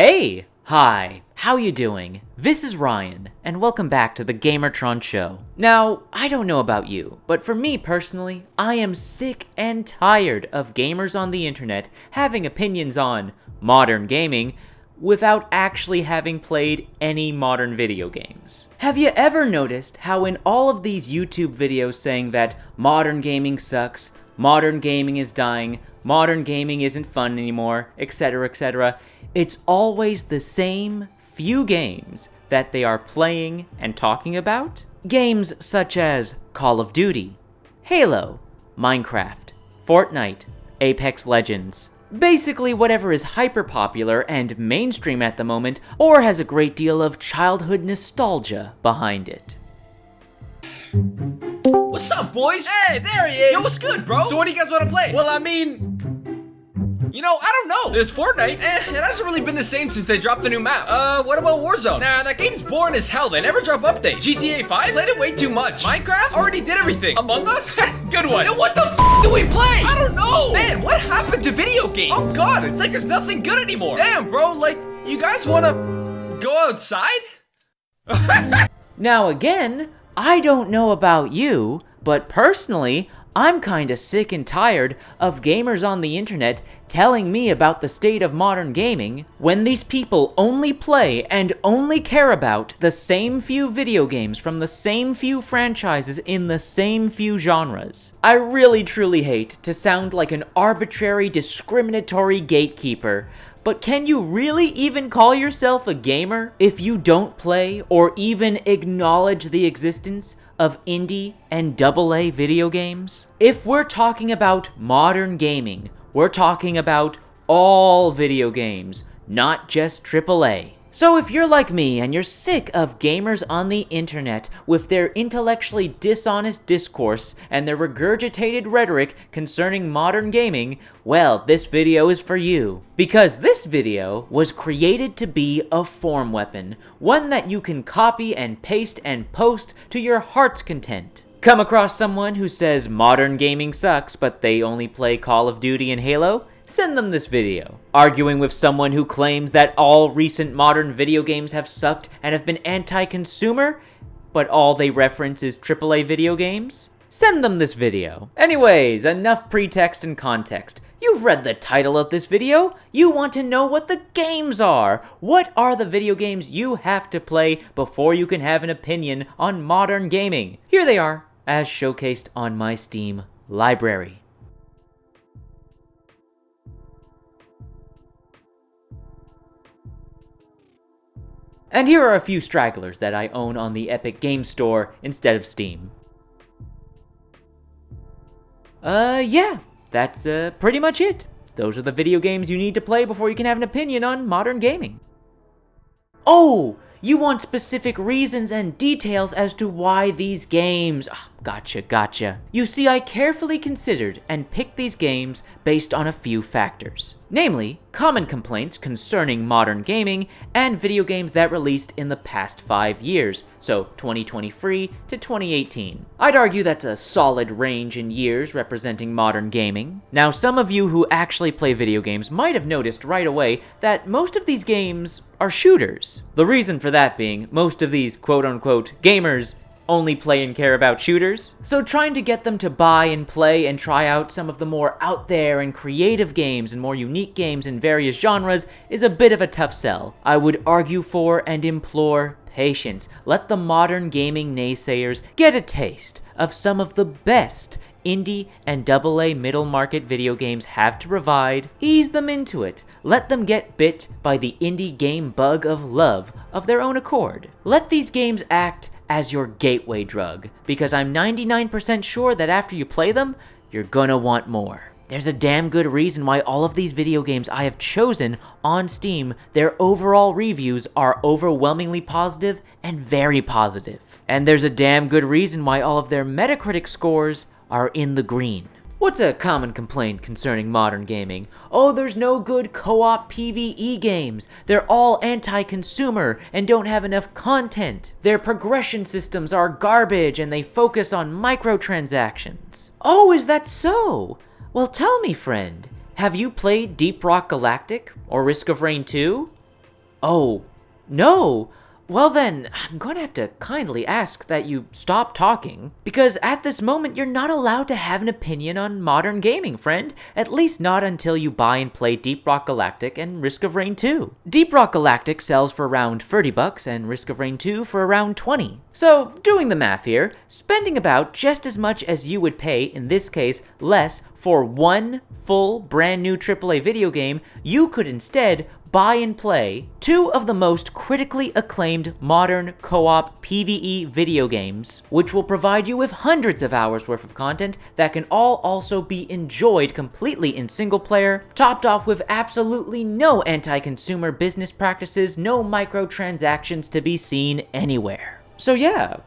Hey! Hi! How you doing? This is Ryan, and welcome back to the Gamertron Show. Now, I don't know about you, but for me personally, I am sick and tired of gamers on the internet having opinions on modern gaming without actually having played any modern video games. Have you ever noticed how in all of these YouTube videos saying that modern gaming sucks, modern gaming is dying, modern gaming isn't fun anymore, etc., it's always the same few games that they are playing and talking about? Games such as Call of Duty, Halo, Minecraft, Fortnite, Apex Legends. Basically whatever is hyper popular and mainstream at the moment, or has a great deal of childhood nostalgia behind it. What's up, boys? Hey, there he is! Yo, what's good, bro? So what do you guys want to play? Well, I mean, I don't know. There's Fortnite. It hasn't really been the same since they dropped the new map. What about Warzone? Nah, that game's boring as hell. They never drop updates. GTA 5? Played it way too much. Minecraft? Already did everything. Among Us? Good one. Then what the f do we play? I don't know. Man, what happened to video games? Oh god, it's like there's nothing good anymore. Damn, bro, like, you guys wanna go outside? Now again, I don't know about you, but personally, I'm kinda sick and tired of gamers on the internet telling me about the state of modern gaming when these people only play and only care about the same few video games from the same few franchises in the same few genres. I really truly hate to sound like an arbitrary, discriminatory gatekeeper, but can you really even call yourself a gamer if you don't play or even acknowledge the existence of indie and AA video games? If we're talking about modern gaming, we're talking about all video games, not just AAA. So if you're like me and you're sick of gamers on the internet with their intellectually dishonest discourse and their regurgitated rhetoric concerning modern gaming, well, this video is for you. Because this video was created to be a form weapon, one that you can copy and paste and post to your heart's content. Come across someone who says modern gaming sucks but they only play Call of Duty and Halo? Send them this video. Arguing with someone who claims that all recent modern video games have sucked and have been anti-consumer, but all they reference is AAA video games? Send them this video. Anyways, enough pretext and context. You've read the title of this video. You want to know what the games are. What are the video games you have to play before you can have an opinion on modern gaming? Here they are, as showcased on my Steam library. And here are a few stragglers that I own on the Epic Games Store instead of Steam. Yeah, that's pretty much it. Those are the video games you need to play before you can have an opinion on modern gaming. Oh, you want specific reasons and details as to why these games... Oh, gotcha. You see, I carefully considered and picked these games based on a few factors. Namely, common complaints concerning modern gaming and video games that released in the past 5 years, so 2023 to 2018. I'd argue that's a solid range in years representing modern gaming. Now, some of you who actually play video games might have noticed right away that most of these games are shooters. The reason for that being, most of these quote-unquote gamers only play and care about shooters. So trying to get them to buy and play and try out some of the more out there and creative games and more unique games in various genres is a bit of a tough sell. I would argue for and implore patience. Let the modern gaming naysayers get a taste of some of the best indie and AA middle market video games have to provide. Ease them into it. Let them get bit by the indie game bug of love of their own accord. Let these games act as your gateway drug, because I'm 99% sure that after you play them, you're gonna want more. There's a damn good reason why all of these video games I have chosen on Steam, their overall reviews are overwhelmingly positive and very positive. And there's a damn good reason why all of their Metacritic scores are in the green. What's a common complaint concerning modern gaming? Oh, there's no good co-op PvE games. They're all anti-consumer and don't have enough content. Their progression systems are garbage and they focus on microtransactions. Oh, is that so? Well, tell me, friend, have you played Deep Rock Galactic or Risk of Rain 2? Oh, no. Well then, I'm going to have to kindly ask that you stop talking, because at this moment you're not allowed to have an opinion on modern gaming, friend. At least not until you buy and play Deep Rock Galactic and Risk of Rain 2. Deep Rock Galactic sells for around $30 and Risk of Rain 2 for around $20. So, doing the math here, spending about just as much as you would pay, in this case less, for one full brand new AAA video game, you could instead buy and play two of the most critically acclaimed modern co-op PvE video games, which will provide you with hundreds of hours worth of content that can all also be enjoyed completely in single player, topped off with absolutely no anti-consumer business practices, no microtransactions to be seen anywhere. So yeah,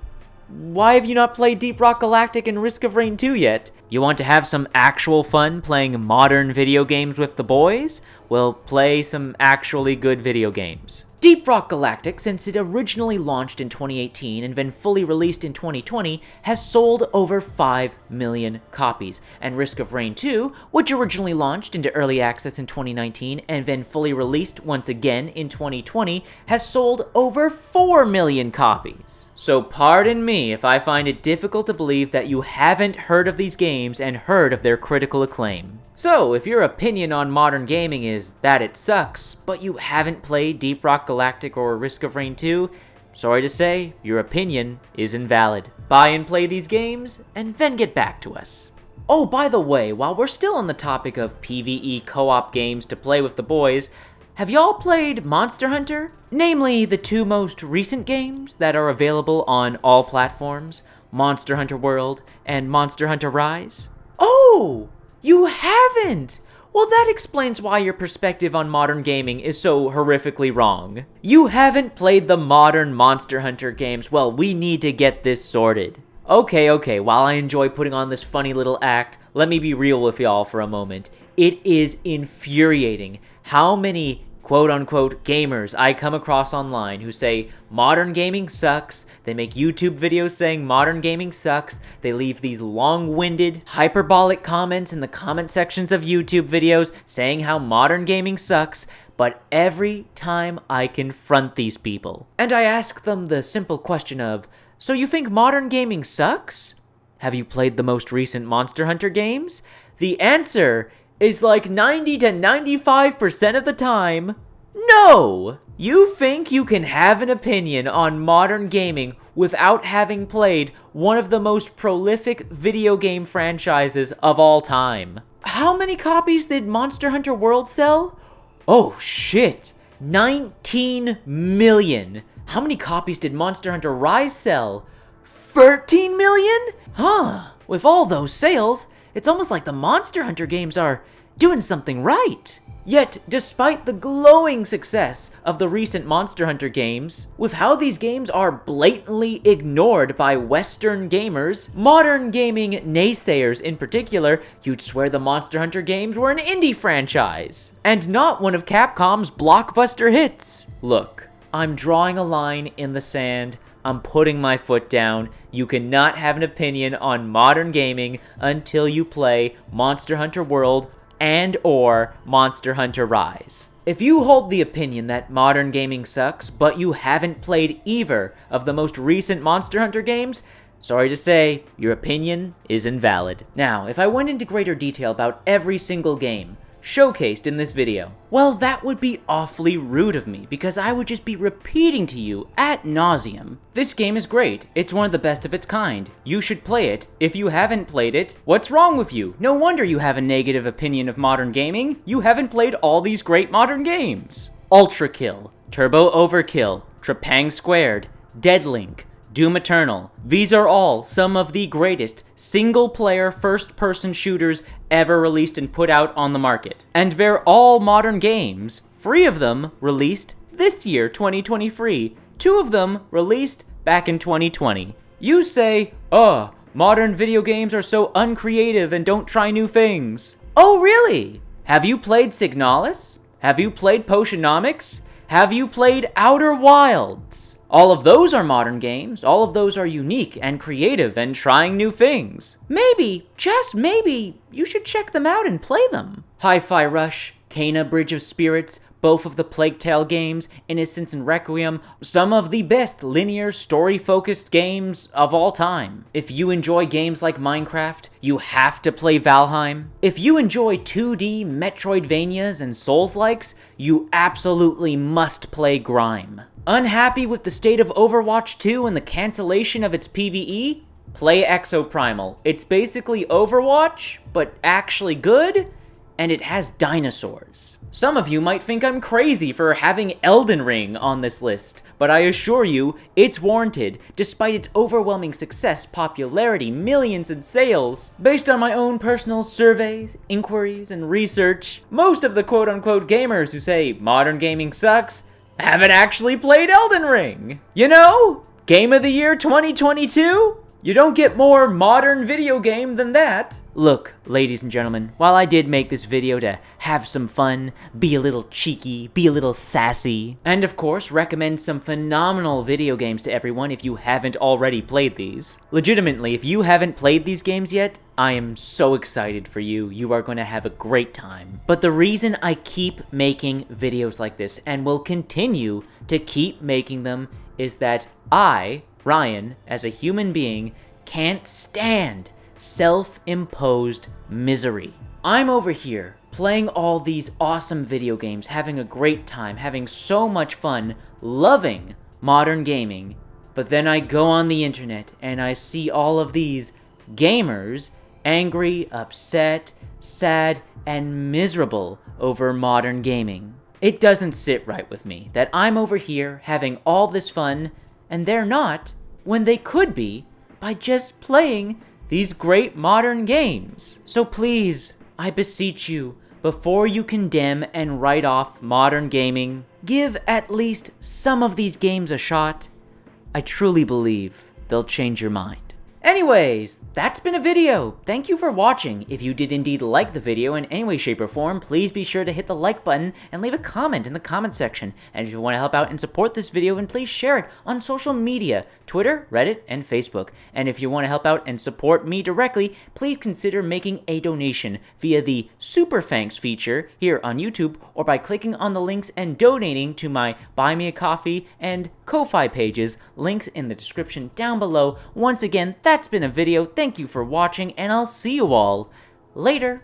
why have you not played Deep Rock Galactic and Risk of Rain 2 yet? You want to have some actual fun playing modern video games with the boys? Well, play some actually good video games. Deep Rock Galactic, since it originally launched in 2018 and been fully released in 2020, has sold over 5 million copies, and Risk of Rain 2, which originally launched into early access in 2019 and been fully released once again in 2020, has sold over 4 million copies. So pardon me if I find it difficult to believe that you haven't heard of these games and heard of their critical acclaim. So, if your opinion on modern gaming is that it sucks, but you haven't played Deep Rock Galactic or Risk of Rain 2, sorry to say, your opinion is invalid. Buy and play these games, and then get back to us. Oh, by the way, while we're still on the topic of PvE co-op games to play with the boys, have y'all played Monster Hunter? Namely, the two most recent games that are available on all platforms, Monster Hunter World and Monster Hunter Rise? Oh! You haven't! Well, that explains why your perspective on modern gaming is so horrifically wrong. You haven't played the modern Monster Hunter games. Well, we need to get this sorted. Okay, while I enjoy putting on this funny little act, let me be real with y'all for a moment. It is infuriating how many quote-unquote gamers I come across online who say modern gaming sucks, they make YouTube videos saying modern gaming sucks, they leave these long-winded, hyperbolic comments in the comment sections of YouTube videos saying how modern gaming sucks, but every time I confront these people, and I ask them the simple question of, so you think modern gaming sucks? Have you played the most recent Monster Hunter games? The answer is like 90 to 95% of the time, no! You think you can have an opinion on modern gaming without having played one of the most prolific video game franchises of all time. How many copies did Monster Hunter World sell? Oh shit, 19 million. How many copies did Monster Hunter Rise sell? 13 million? Huh, with all those sales, it's almost like the Monster Hunter games are doing something right. Yet, despite the glowing success of the recent Monster Hunter games, with how these games are blatantly ignored by Western gamers, modern gaming naysayers in particular, you'd swear the Monster Hunter games were an indie franchise, and not one of Capcom's blockbuster hits. Look, I'm drawing a line in the sand. I'm putting my foot down. You cannot have an opinion on modern gaming until you play Monster Hunter World and or Monster Hunter Rise. If you hold the opinion that modern gaming sucks, but you haven't played either of the most recent Monster Hunter games, sorry to say, your opinion is invalid. Now, if I went into greater detail about every single game showcased in this video, well, that would be awfully rude of me, because I would just be repeating to you ad nauseum. This game is great. It's one of the best of its kind. You should play it. If you haven't played it, what's wrong with you? No wonder you have a negative opinion of modern gaming. You haven't played all these great modern games. Ultra Kill, Turbo Overkill, Trepang Squared, Deadlink, Doom Eternal. These are all some of the greatest single-player first-person shooters ever released and put out on the market. And they're all modern games. 3 of them released this year, 2023. 2 of them released back in 2020. You say, modern video games are so uncreative and don't try new things. Oh, really? Have you played Signalis? Have you played Potionomics? Have you played Outer Wilds? All of those are modern games. All of those are unique and creative and trying new things. Maybe, just maybe, you should check them out and play them. Hi-Fi Rush, Kena Bridge of Spirits, both of the Plague Tale games, Innocence and Requiem, some of the best linear story-focused games of all time. If you enjoy games like Minecraft, you have to play Valheim. If you enjoy 2D Metroidvanias and Souls-likes, you absolutely must play Grime. Unhappy with the state of Overwatch 2 and the cancellation of its PvE? Play Exoprimal. It's basically Overwatch, but actually good, and it has dinosaurs. Some of you might think I'm crazy for having Elden Ring on this list, but I assure you, it's warranted, despite its overwhelming success, popularity, millions in sales. Based on my own personal surveys, inquiries, and research, most of the quote-unquote gamers who say modern gaming sucks haven't actually played Elden Ring. You know, Game of the Year 2022? You don't get more modern video game than that. Look, ladies and gentlemen, while I did make this video to have some fun, be a little cheeky, be a little sassy, and of course recommend some phenomenal video games to everyone if you haven't already played these. Legitimately, if you haven't played these games yet, I am so excited for you. You are going to have a great time. But the reason I keep making videos like this and will continue to keep making them is that I, Ryan, as a human being, can't stand self-imposed misery. I'm over here playing all these awesome video games, having a great time, having so much fun, loving modern gaming, but then I go on the internet and I see all of these gamers angry, upset, sad, and miserable over modern gaming. It doesn't sit right with me that I'm over here having all this fun and they're not, when they could be, by just playing these great modern games. So please, I beseech you, before you condemn and write off modern gaming, give at least some of these games a shot. I truly believe they'll change your mind. Anyways, that's been a video. Thank you for watching. If you did indeed like the video in any way, shape, or form, please be sure to hit the like button and leave a comment in the comment section. And if you want to help out and support this video, then please share it on social media, Twitter, Reddit, and Facebook. And if you want to help out and support me directly, please consider making a donation via the Super Thanks feature here on YouTube, or by clicking on the links and donating to my Buy Me a Coffee and Ko-Fi pages, links in the description down below. Once again, that's been a video. Thank you for watching, and I'll see you all later.